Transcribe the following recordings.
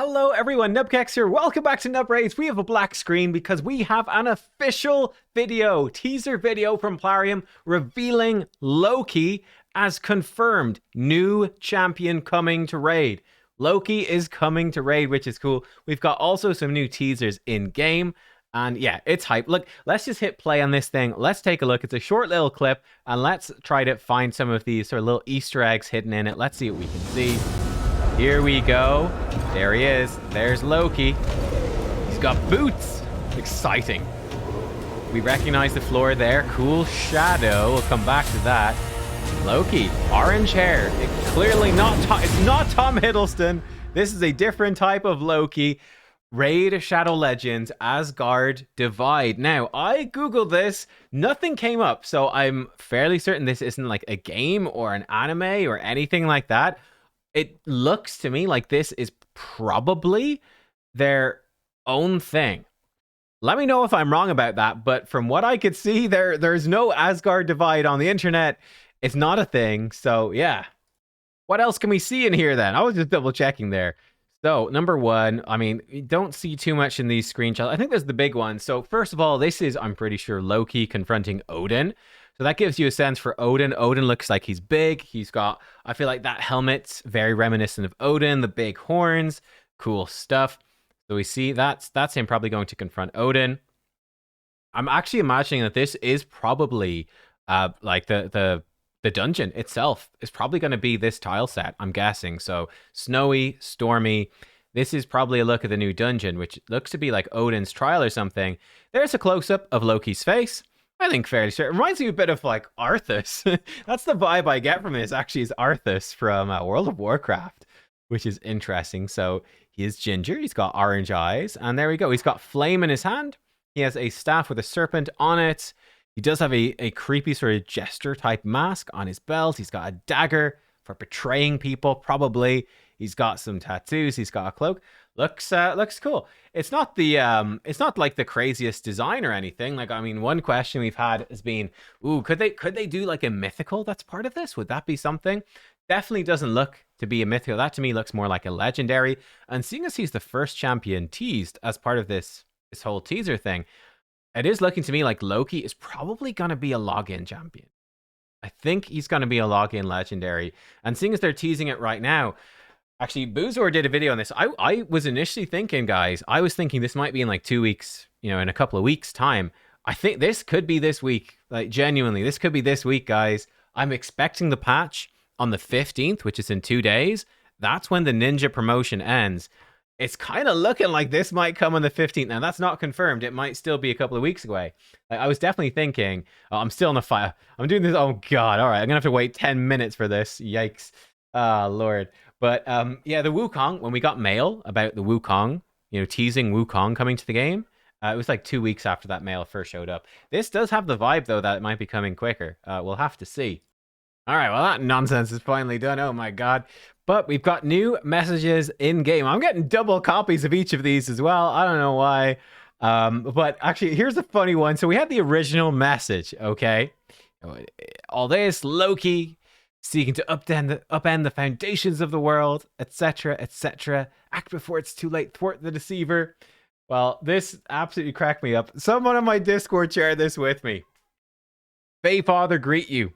Hello everyone, nubkeks here. Welcome back to Nub Raids. We have a black screen because we have an official teaser video from Plarium revealing Loki as confirmed new champion coming to raid. Loki is coming to raid, which is cool. We've got also some new teasers in game. And yeah, it's hype. Look, let's just hit play on this thing. Let's take a look. It's a short little clip and let's try to find some of these sort of little Easter eggs hidden in it. Let's see what we can see. Here we go. There he is. There's Loki. He's got boots. Exciting. We recognize the floor there. Cool shadow. We'll come back to that. Loki. Orange hair. It's clearly not it's not Tom Hiddleston. This is a different type of Loki. Raid Shadow Legends Asgard Divide. Now, I googled this. Nothing came up. So I'm fairly certain this isn't like a game or an anime or anything like that. It looks to me like this is probably their own thing. Let me know if I'm wrong about that, but from what I could see, there's no Asgard Divide on the internet. It's not a thing, so yeah. What else can we see in here then? I was just double checking there. So, number one, I mean, you don't see too much in these screenshots. I think there's the big one. So, first of all, this is, I'm pretty sure, Loki confronting Odin. So that gives you a sense for Odin. Odin looks like he's big. He's got, I feel like that helmet's very reminiscent of Odin, the big horns, cool stuff. So we see that's him probably going to confront Odin. I'm actually imagining that this is probably like the dungeon itself is probably going to be this tile set, I'm guessing. So snowy, stormy. This is probably a look at the new dungeon, which looks to be like Odin's trial or something. There's a close-up of Loki's face. I think fairly sure. It reminds me a bit of like Arthas. That's the vibe I get from this. Actually, is Arthas from World of Warcraft, which is interesting. So he is ginger. He's got orange eyes, and there we go. He's got flame in his hand. He has a staff with a serpent on it. He does have a creepy sort of jester type mask on his belt. He's got a dagger for betraying people, probably. He's got some tattoos. He's got a cloak. Looks cool. It's not like the craziest design or anything. Like, I mean, one question we've had has been, ooh, could they do like a mythical that's part of this? Would that be something? Definitely doesn't look to be a mythical. That to me looks more like a legendary. And seeing as he's the first champion teased as part of this whole teaser thing, it is looking to me like Loki is probably gonna be a login champion. I think he's gonna be a login legendary. And seeing as they're teasing it right now. Actually, Boozor did a video on this. I was initially thinking, guys, I was thinking this might be in like 2 weeks, in a couple of weeks' time. I think this could be this week. Like, genuinely, this could be this week, guys. I'm expecting the patch on the 15th, which is in 2 days. That's when the Ninja promotion ends. It's kind of looking like this might come on the 15th. Now, that's not confirmed. It might still be a couple of weeks away. I was definitely thinking, oh, I'm still on the fire. I'm doing this. Oh, God. All right. I'm going to have to wait 10 minutes for this. Yikes. Ah, Lord. But yeah, the Wukong, when we got mail about the Wukong, teasing Wukong coming to the game, it was like 2 weeks after that mail first showed up. This does have the vibe, though, that it might be coming quicker. We'll have to see. All right, well, that nonsense is finally done. Oh, my God. But we've got new messages in-game. I'm getting double copies of each of these as well. I don't know why. But actually, here's a funny one. So we had the original message, okay? All this, Loki seeking to upend the foundations of the world, etc., etc. Act before it's too late, thwart the deceiver. Well, this absolutely cracked me up. Someone on my Discord shared this with me. Fae Father, greet you.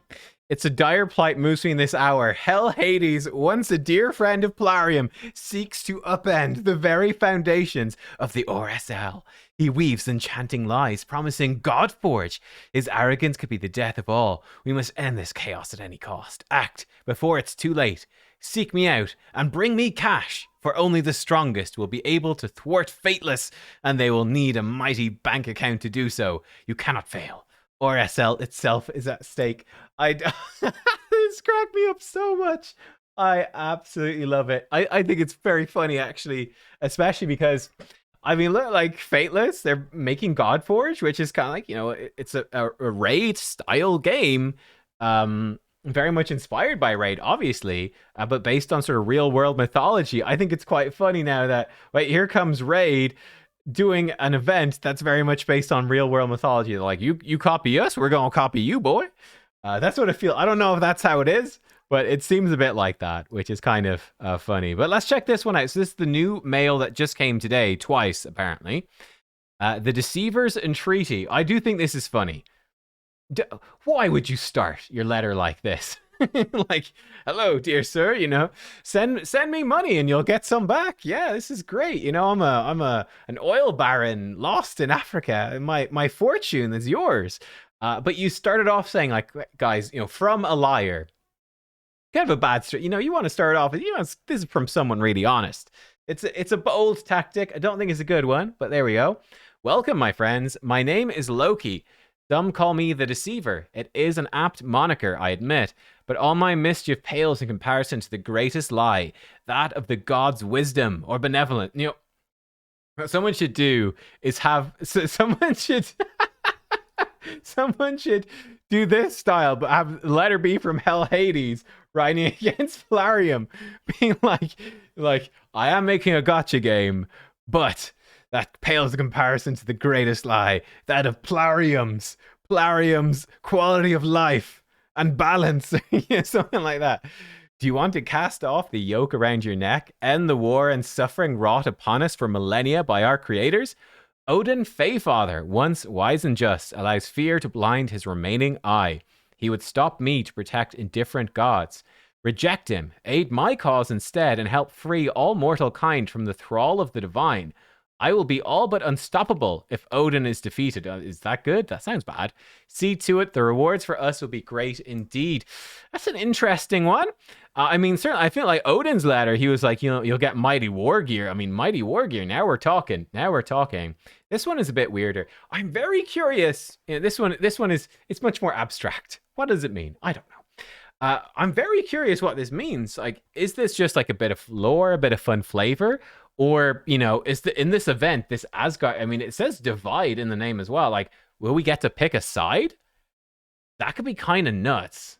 It's a dire plight moves me in this hour. Hell Hades, once a dear friend of Plarium, seeks to upend the very foundations of the ORSL. He weaves enchanting lies, promising Godforge. His arrogance could be the death of all. We must end this chaos at any cost. Act before it's too late. Seek me out and bring me cash, for only the strongest will be able to thwart Fateless, and they will need a mighty bank account to do so. You cannot fail. ORSL itself is at stake. This cracked me up so much. I absolutely love it. I think it's very funny, actually, especially because, I mean, look, like Fateless, they're making Godforge, which is kind of like, it's a raid style game, very much inspired by raid, obviously, but based on sort of real world mythology. I think it's quite funny now that, wait, here comes raid doing an event that's very much based on real world mythology. They're like, you copy us, we're gonna copy you, boy. That's what I feel. I don't know if that's how it is, But it seems a bit like that, which is kind of funny. But let's check this one out. So this is the new mail that just came today, twice apparently. The Deceivers Entreaty. I do think this is funny. Why would you start your letter like this? Like, hello, dear sir, you know, send me money and you'll get some back. Yeah, this is great. You know, I'm an oil baron lost in Africa. My fortune is yours. But you started off saying, like, guys, you know, from a liar. Kind of a bad start. You know, you want to start off with, you know, this is from someone really honest. It's a bold tactic. I don't think it's a good one, but there we go. Welcome, my friends. My name is Loki. Some call me the Deceiver. It is an apt moniker, I admit, but all my mischief pales in comparison to the greatest lie, that of the god's wisdom or benevolent. You know, what someone should do is have someone should someone should do this style, but have letter B from Hell Hades writing against Plarium, being like I am making a gotcha game, but that pales in comparison to the greatest lie, that of Plarium's quality of life and balance. Yeah, something like that. Do you want to cast off the yoke around your neck, end the war and suffering wrought upon us for millennia by our creators? Odin Feyfather, once wise and just, allows fear to blind his remaining eye. He would stop me to protect indifferent gods. Reject him, aid my cause instead, and help free all mortal kind from the thrall of the divine. I will be all but unstoppable if Odin is defeated. Is that good? That sounds bad. See to it, the rewards for us will be great indeed. That's an interesting one. I mean, certainly, I feel like Odin's letter, he was like, you know, you'll get mighty war gear. I mean, mighty war gear. Now we're talking. This one is a bit weirder. I'm very curious. You know, this one is, it's much more abstract. What does it mean? I don't know. I'm very curious what this means. Like, is this just like a bit of lore, a bit of fun flavor? Or, you know, in this event, this Asgard, I mean, it says divide in the name as well. Like, will we get to pick a side? That could be kind of nuts.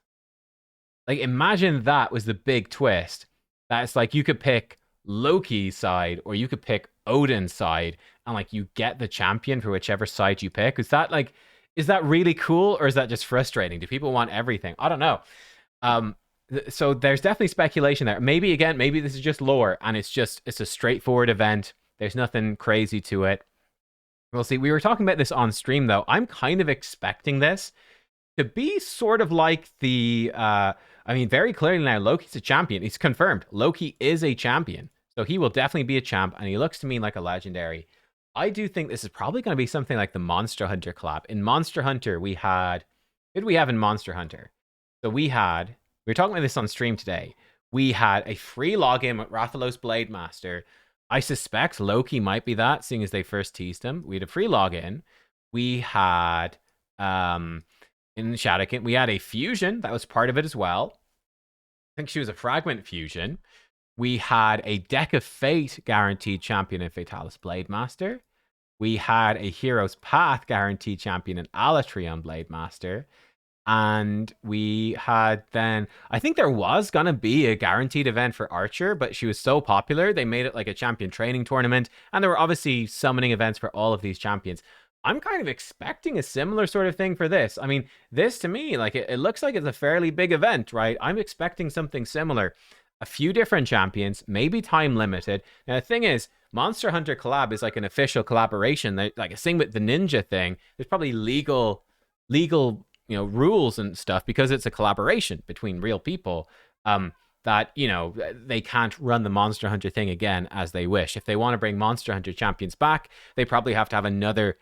Like, imagine that was the big twist. That's like, you could pick Loki's side, or you could pick Odin's side, and like, you get the champion for whichever side you pick. Is that really cool, or is that just frustrating? Do people want everything? I don't know. So there's definitely speculation there. Maybe this is just lore and it's a straightforward event. There's nothing crazy to it. We'll see. We were talking about this on stream though. I'm kind of expecting this to be sort of like I mean, very clearly now, Loki's a champion. It's confirmed. Loki is a champion. So he will definitely be a champ, and he looks to me like a legendary. I do think this is probably going to be something like the Monster Hunter collab. In Monster Hunter, what did we have in Monster Hunter? So we were talking about this on stream today. We had a free login with Rathalos Blade Master. I suspect Loki might be that, seeing as they first teased him. We had a free login. We had, in Shadowkin, we had a fusion. That was part of it as well. I think she was a fragment fusion. We had a Deck of Fate guaranteed champion in Fatalis Blade Master. We had a Hero's Path guaranteed champion in Alatrion Blade Master. And we had then, I think there was going to be a guaranteed event for Archer, but she was so popular, they made it like a champion training tournament. And there were obviously summoning events for all of these champions. I'm kind of expecting a similar sort of thing for this. I mean, this to me, like it looks like it's a fairly big event, right? I'm expecting something similar. A few different champions, maybe time limited. Now, the thing is, Monster Hunter collab is like an official collaboration. Like a thing with the ninja thing, there's probably legal you know, rules and stuff, because it's a collaboration between real people, that, you know, they can't run the Monster Hunter thing again as they wish. If they want to bring Monster Hunter champions back, they probably have to have another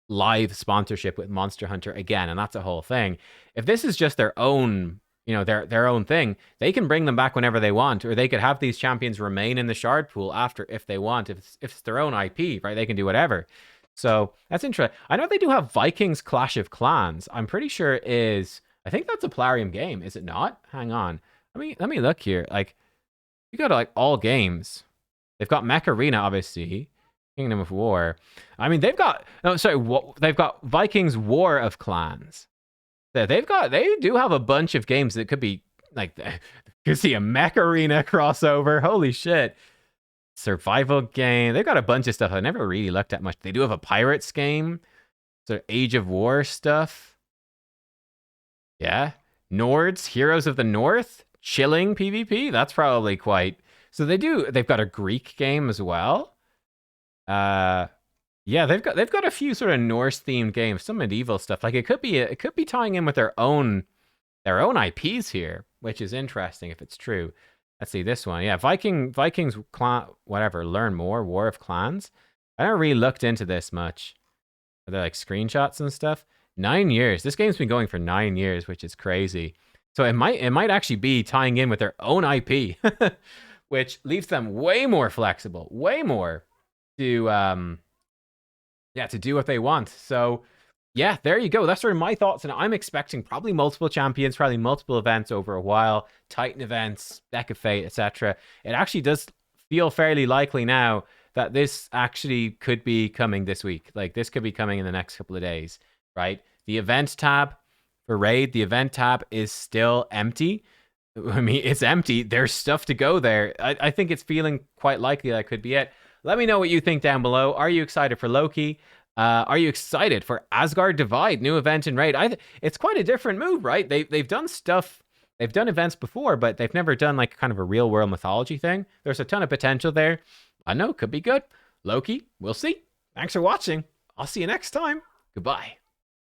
live sponsorship with Monster Hunter again, and that's a whole thing. If this is just their own, you know, their own thing, they can bring them back whenever they want, or they could have these champions remain in the shard pool after, if they want. If it's their own IP, right, they can do whatever. So that's interesting. I know they do have Vikings Clash of Clans. I'm pretty sure I think that's a Plarium game, is it not? Hang on. Let me look here. Like, you go to like all games. They've got Mech Arena, obviously. Kingdom of War. I mean, they've got Vikings War of Clans. They do have a bunch of games that could be like, you could see a Mech Arena crossover. Holy shit. Survival game. They've got a bunch of stuff I never really looked at much. They do have a Pirates game. So Age of War stuff. Yeah. Nords, Heroes of the North, chilling PvP. That's probably quite. So they've got a Greek game as well. Yeah, they've got a few sort of Norse themed games, some medieval stuff. Like it could be tying in with their own IPs here, which is interesting if it's true. Let's see this one. Yeah, Vikings clan, whatever. Learn more. War of Clans. I never really looked into this much. Are there like screenshots and stuff? 9 years. This game's been going for 9 years, which is crazy. So it might actually be tying in with their own IP, which leaves them way more flexible, way more to to do what they want. So yeah, there you go. That's sort of my thoughts, and I'm expecting probably multiple champions, probably multiple events over a while, Titan events, Deck of Fate, etc. It actually does feel fairly likely now that this actually could be coming this week. Like this could be coming in the next couple of days, right? The event tab for Raid, the event tab is still empty. I mean, it's empty. There's stuff to go there. I think it's feeling quite likely that could be it. Let me know what you think down below. Are you excited for Loki? Are you excited for Asgard Divide, new event in Raid? It's quite a different move, right? They've done stuff, they've done events before, but they've never done like kind of a real world mythology thing. There's a ton of potential there. I know, could be good. Loki, we'll see. Thanks for watching. I'll see you next time. Goodbye.